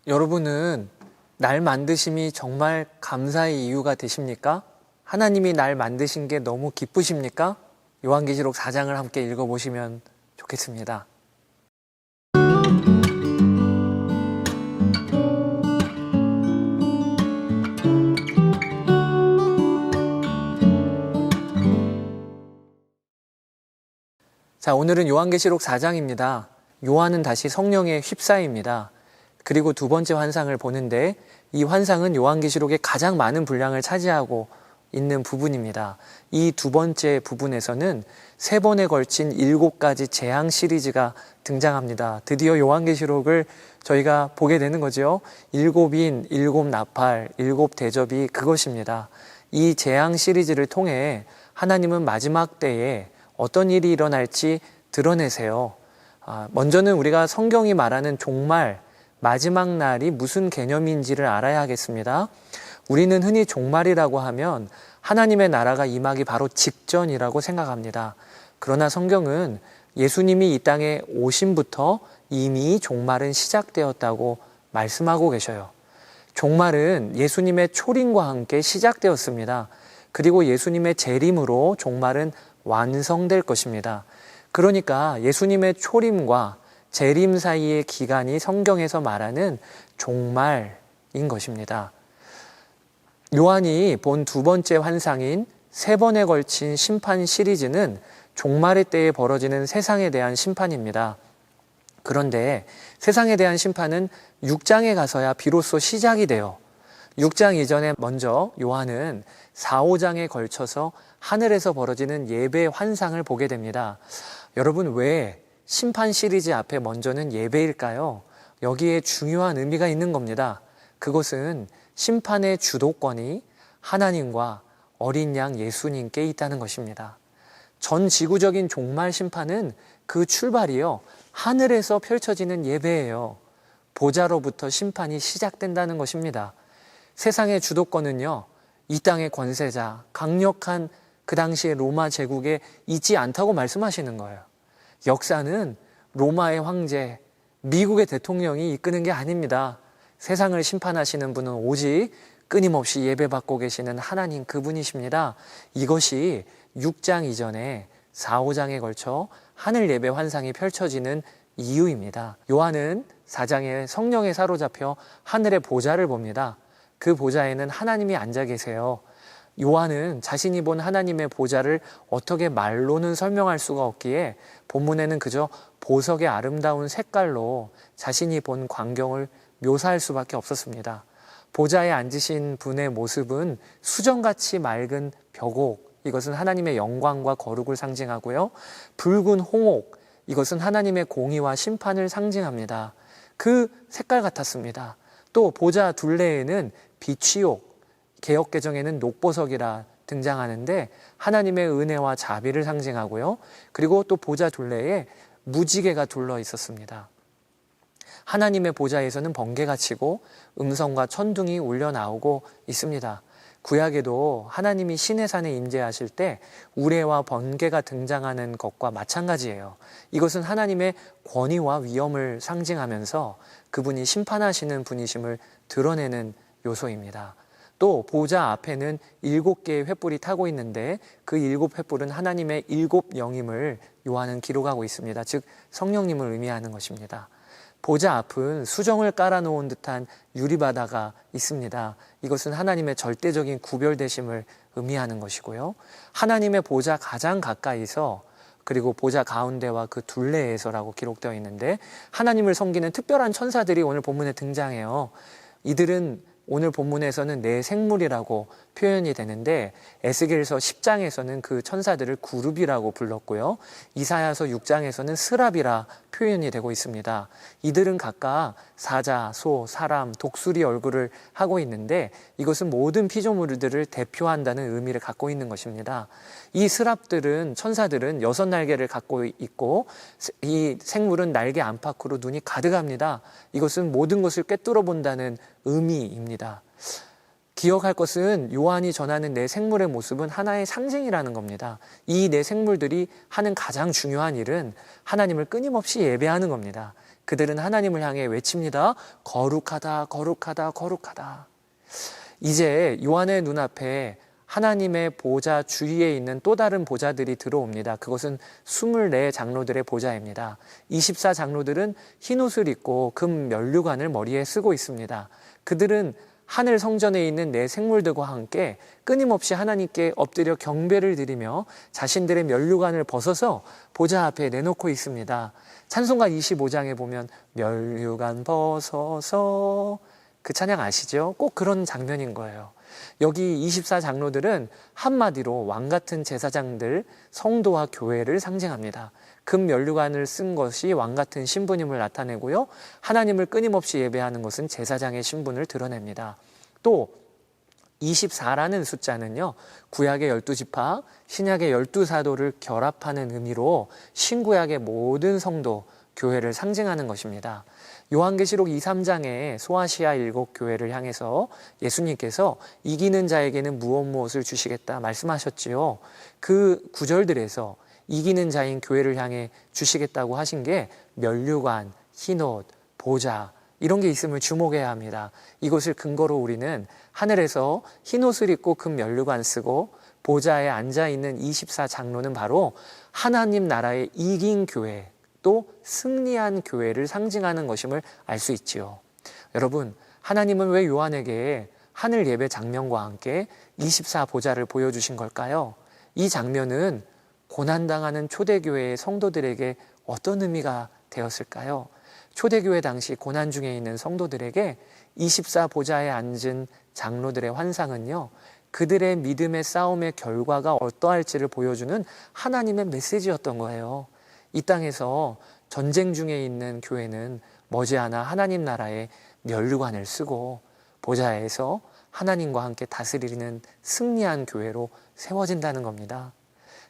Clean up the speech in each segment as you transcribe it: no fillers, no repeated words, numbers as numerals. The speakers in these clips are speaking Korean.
여러분은 날 만드심이 정말 감사의 이유가 되십니까? 하나님이 날 만드신 게 너무 기쁘십니까? 요한계시록 4장을 함께 읽어보시면 좋겠습니다. 자, 오늘은 요한계시록 4장입니다. 요한은 다시 성령에 휩싸입니다. 그리고 두 번째 환상을 보는데 이 환상은 요한계시록의 가장 많은 분량을 차지하고 있는 부분입니다. 이 두 번째 부분에서는 3번에 걸친 7가지 재앙 시리즈가 등장합니다. 드디어 요한계시록을 저희가 보게 되는 거죠. 7인, 7나팔, 7대접이 그것입니다. 이 재앙 시리즈를 통해 하나님은 마지막 때에 어떤 일이 일어날지 드러내세요. 먼저는 우리가 성경이 말하는 종말, 마지막 날이 무슨 개념인지를 알아야 하겠습니다. 우리는 흔히 종말이라고 하면 하나님의 나라가 임하기 바로 직전이라고 생각합니다. 그러나 성경은 예수님이 이 땅에 오심부터 이미 종말은 시작되었다고 말씀하고 계셔요. 종말은 예수님의 초림과 함께 시작되었습니다. 그리고 예수님의 재림으로 종말은 완성될 것입니다. 그러니까 예수님의 초림과 재림 사이의 기간이 성경에서 말하는 종말인 것입니다. 요한이 본 두 번째 환상인 3번에 걸친 심판 시리즈는 종말의 때에 벌어지는 세상에 대한 심판입니다. 그런데 세상에 대한 심판은 6장에 가서야 비로소 시작이 돼요. 6장 이전에 먼저 요한은 4, 5장에 걸쳐서 하늘에서 벌어지는 예배 환상을 보게 됩니다. 여러분, 왜 심판 시리즈 앞에 먼저는 예배일까요? 여기에 중요한 의미가 있는 겁니다. 그것은 심판의 주도권이 하나님과 어린 양 예수님께 있다는 것입니다. 전 지구적인 종말 심판은 그 출발이요, 하늘에서 펼쳐지는 예배예요. 보좌로부터 심판이 시작된다는 것입니다. 세상의 주도권은요, 이 땅의 권세자, 강력한 그 당시의 로마 제국에 있지 않다고 말씀하시는 거예요. 역사는 로마의 황제, 미국의 대통령이 이끄는 게 아닙니다. 세상을 심판하시는 분은 오직 끊임없이 예배받고 계시는 하나님 그분이십니다. 이것이 6장 이전에 4, 5장에 걸쳐 하늘 예배 환상이 펼쳐지는 이유입니다. 요한은 4장에 성령에 사로잡혀 하늘의 보좌를 봅니다. 그 보좌에는 하나님이 앉아 계세요. 요한은 자신이 본 하나님의 보좌를 어떻게 말로는 설명할 수가 없기에 본문에는 그저 보석의 아름다운 색깔로 자신이 본 광경을 묘사할 수밖에 없었습니다. 보좌에 앉으신 분의 모습은 수정같이 맑은 벽옥, 이것은 하나님의 영광과 거룩을 상징하고요. 붉은 홍옥, 이것은 하나님의 공의와 심판을 상징합니다. 그 색깔 같았습니다. 또 보좌 둘레에는 비취옥, 개역개정에는 녹보석이라 등장하는데 하나님의 은혜와 자비를 상징하고요. 그리고 또 보좌 둘레에 무지개가 둘러 있었습니다. 하나님의 보좌에서는 번개가 치고 음성과 천둥이 울려 나오고 있습니다. 구약에도 하나님이 시내산에 임재하실 때 우레와 번개가 등장하는 것과 마찬가지예요. 이것은 하나님의 권위와 위엄을 상징하면서 그분이 심판하시는 분이심을 드러내는 요소입니다. 또 보좌 앞에는 7개의 횃불이 타고 있는데 그 7횃불은 하나님의 7영임을 요한은 기록하고 있습니다. 즉 성령님을 의미하는 것입니다. 보좌 앞은 수정을 깔아놓은 듯한 유리바다가 있습니다. 이것은 하나님의 절대적인 구별되심을 의미하는 것이고요. 하나님의 보좌 가장 가까이서, 그리고 보좌 가운데와 그 둘레에서라고 기록되어 있는데 하나님을 섬기는 특별한 천사들이 오늘 본문에 등장해요. 이들은 오늘 본문에서는 내 생물이라고 표현이 되는데 에스겔서 10장에서는 그 천사들을 구룹이라고 불렀고요. 이사야서 6장에서는 스랍이라 표현이 되고 있습니다. 이들은 각각 사자, 소, 사람, 독수리 얼굴을 하고 있는데 이것은 모든 피조물들을 대표한다는 의미를 갖고 있는 것입니다. 이 스랍들은, 천사들은 6날개를 갖고 있고 이 생물은 날개 안팎으로 눈이 가득합니다. 이것은 모든 것을 꿰뚫어 본다는 의미입니다. 기억할 것은 요한이 전하는 내 생물의 모습은 하나의 상징이라는 겁니다. 이 내 생물들이 하는 가장 중요한 일은 하나님을 끊임없이 예배하는 겁니다. 그들은 하나님을 향해 외칩니다. 거룩하다, 거룩하다, 거룩하다. 이제 요한의 눈앞에 하나님의 보좌 주위에 있는 또 다른 보좌들이 들어옵니다. 그것은 24 장로들의 보좌입니다. 24 장로들은 흰옷을 입고 금 면류관을 머리에 쓰고 있습니다. 그들은 하늘 성전에 있는 네 생물들과 함께 끊임없이 하나님께 엎드려 경배를 드리며 자신들의 면류관을 벗어서 보좌 앞에 내놓고 있습니다. 찬송가 25장에 보면 면류관 벗어서, 그 찬양 아시죠? 꼭 그런 장면인 거예요. 여기 24 장로들은 한마디로 왕같은 제사장들, 성도와 교회를 상징합니다. 금 면류관을 쓴 것이 왕같은 신분임을 나타내고요. 하나님을 끊임없이 예배하는 것은 제사장의 신분을 드러냅니다. 또 24라는 숫자는요, 구약의 12지파, 신약의 12사도를 결합하는 의미로 신구약의 모든 성도, 교회를 상징하는 것입니다. 요한계시록 2, 3장에 소아시아 7교회를 향해서 예수님께서 이기는 자에게는 무엇을 주시겠다 말씀하셨지요. 그 구절들에서 이기는 자인 교회를 향해 주시겠다고 하신 게 면류관, 흰옷, 보좌, 이런 게 있음을 주목해야 합니다. 이것을 근거로 우리는 하늘에서 흰옷을 입고 금 면류관 쓰고 보좌에 앉아있는 24 장로는 바로 하나님 나라의 이긴 교회, 또 승리한 교회를 상징하는 것임을 알 수 있지요. 여러분, 하나님은 왜 요한에게 하늘 예배 장면과 함께 24 보좌를 보여주신 걸까요? 이 장면은 고난당하는 초대교회의 성도들에게 어떤 의미가 되었을까요? 초대교회 당시 고난 중에 있는 성도들에게 24 보좌에 앉은 장로들의 환상은요, 그들의 믿음의 싸움의 결과가 어떠할지를 보여주는 하나님의 메시지였던 거예요. 이 땅에서 전쟁 중에 있는 교회는 머지않아 하나님 나라의 면류관을 쓰고 보좌에서 하나님과 함께 다스리는 승리한 교회로 세워진다는 겁니다.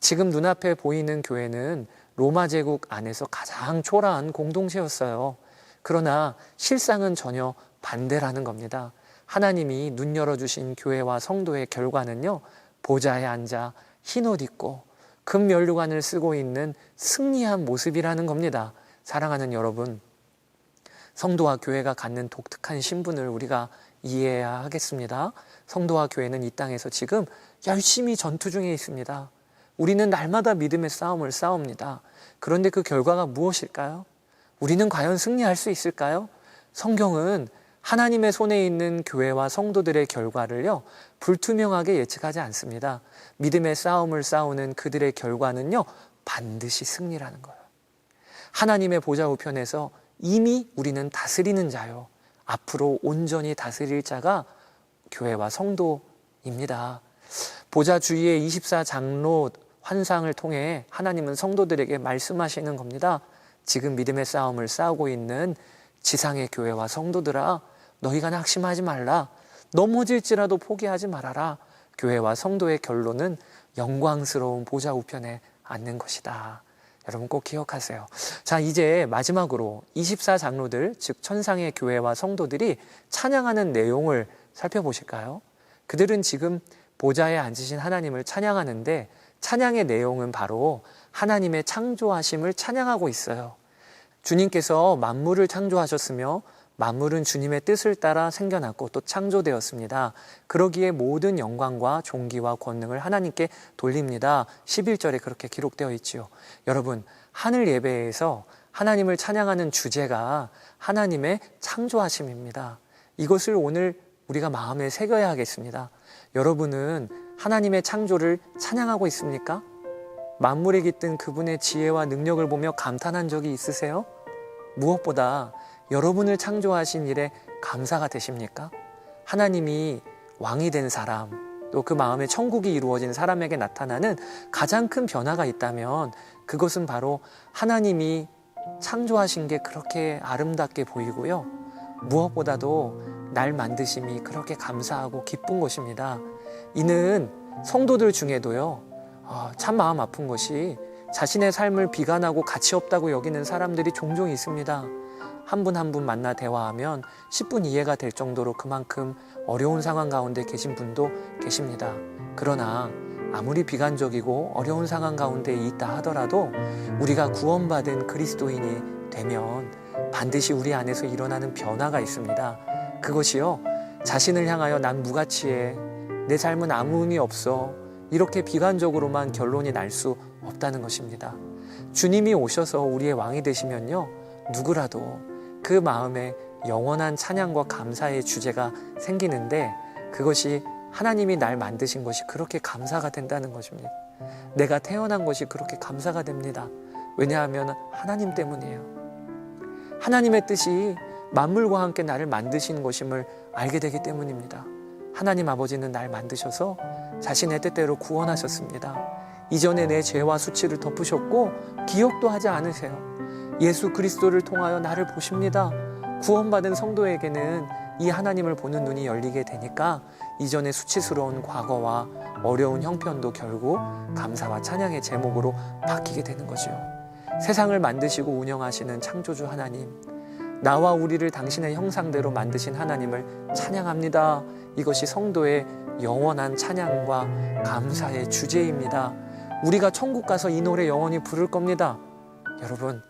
지금 눈앞에 보이는 교회는 로마 제국 안에서 가장 초라한 공동체였어요. 그러나 실상은 전혀 반대라는 겁니다. 하나님이 눈 열어주신 교회와 성도의 결과는요, 보좌에 앉아 흰옷 입고 금 면류관을 쓰고 있는 승리한 모습이라는 겁니다. 사랑하는 여러분, 성도와 교회가 갖는 독특한 신분을 우리가 이해해야 하겠습니다. 성도와 교회는 이 땅에서 지금 열심히 전투 중에 있습니다. 우리는 날마다 믿음의 싸움을 싸웁니다. 그런데 그 결과가 무엇일까요? 우리는 과연 승리할 수 있을까요? 성경은 하나님의 손에 있는 교회와 성도들의 결과를요, 불투명하게 예측하지 않습니다. 믿음의 싸움을 싸우는 그들의 결과는요, 반드시 승리라는 거예요. 하나님의 보좌 우편에서 이미 우리는 다스리는 자요, 앞으로 온전히 다스릴 자가 교회와 성도입니다. 보좌 주위의 24 장로 환상을 통해 하나님은 성도들에게 말씀하시는 겁니다. 지금 믿음의 싸움을 싸우고 있는 지상의 교회와 성도들아, 너희가 낙심하지 말라. 넘어질지라도 포기하지 말아라. 교회와 성도의 결론은 영광스러운 보좌 우편에 앉는 것이다. 여러분 꼭 기억하세요. 자, 이제 마지막으로 24 장로들, 즉 천상의 교회와 성도들이 찬양하는 내용을 살펴보실까요? 그들은 지금 보좌에 앉으신 하나님을 찬양하는데 찬양의 내용은 바로 하나님의 창조하심을 찬양하고 있어요. 주님께서 만물을 창조하셨으며 만물은 주님의 뜻을 따라 생겨났고 또 창조되었습니다. 그러기에 모든 영광과 존귀와 권능을 하나님께 돌립니다. 11절에 그렇게 기록되어 있지요. 여러분, 하늘 예배에서 하나님을 찬양하는 주제가 하나님의 창조하심입니다. 이것을 오늘 우리가 마음에 새겨야 하겠습니다. 여러분은 하나님의 창조를 찬양하고 있습니까? 만물에 깃든 그분의 지혜와 능력을 보며 감탄한 적이 있으세요? 무엇보다 여러분을 창조하신 일에 감사가 되십니까? 하나님이 왕이 된 사람, 또 그 마음에 천국이 이루어진 사람에게 나타나는 가장 큰 변화가 있다면 그것은 바로 하나님이 창조하신 게 그렇게 아름답게 보이고요. 무엇보다도 날 만드심이 그렇게 감사하고 기쁜 것입니다. 이는 성도들 중에도요, 참 마음 아픈 것이 자신의 삶을 비관하고 가치 없다고 여기는 사람들이 종종 있습니다. 한 분 한 분 만나 대화하면 10분 이해가 될 정도로 그만큼 어려운 상황 가운데 계신 분도 계십니다. 그러나 아무리 비관적이고 어려운 상황 가운데 있다 하더라도 우리가 구원받은 그리스도인이 되면 반드시 우리 안에서 일어나는 변화가 있습니다. 그것이요, 자신을 향하여 난 무가치해, 내 삶은 아무 의미 없어, 이렇게 비관적으로만 결론이 날 수 없다는 것입니다. 주님이 오셔서 우리의 왕이 되시면요, 누구라도 그 마음에 영원한 찬양과 감사의 주제가 생기는데, 그것이 하나님이 날 만드신 것이 그렇게 감사가 된다는 것입니다. 내가 태어난 것이 그렇게 감사가 됩니다. 왜냐하면 하나님 때문이에요. 하나님의 뜻이 만물과 함께 나를 만드신 것임을 알게 되기 때문입니다. 하나님 아버지는 날 만드셔서 자신의 뜻대로 구원하셨습니다. 이전에 내 죄와 수치를 덮으셨고 기억도 하지 않으세요. 예수 그리스도를 통하여 나를 보십니다. 구원받은 성도에게는 이 하나님을 보는 눈이 열리게 되니까 이전의 수치스러운 과거와 어려운 형편도 결국 감사와 찬양의 제목으로 바뀌게 되는 거죠. 세상을 만드시고 운영하시는 창조주 하나님, 나와 우리를 당신의 형상대로 만드신 하나님을 찬양합니다. 이것이 성도의 영원한 찬양과 감사의 주제입니다. 우리가 천국 가서 이 노래 영원히 부를 겁니다. 여러분,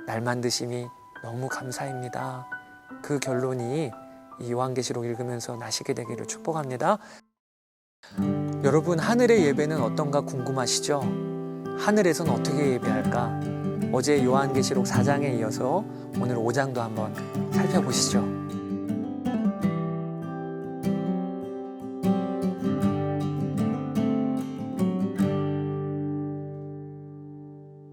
날 만드심이 너무 감사입니다. 그 결론이 이 요한계시록 읽으면서 나시게 되기를 축복합니다. 여러분, 하늘의 예배는 어떤가 궁금하시죠? 하늘에선 어떻게 예배할까? 어제 요한계시록 4장에 이어서 오늘 5장도 한번 살펴보시죠.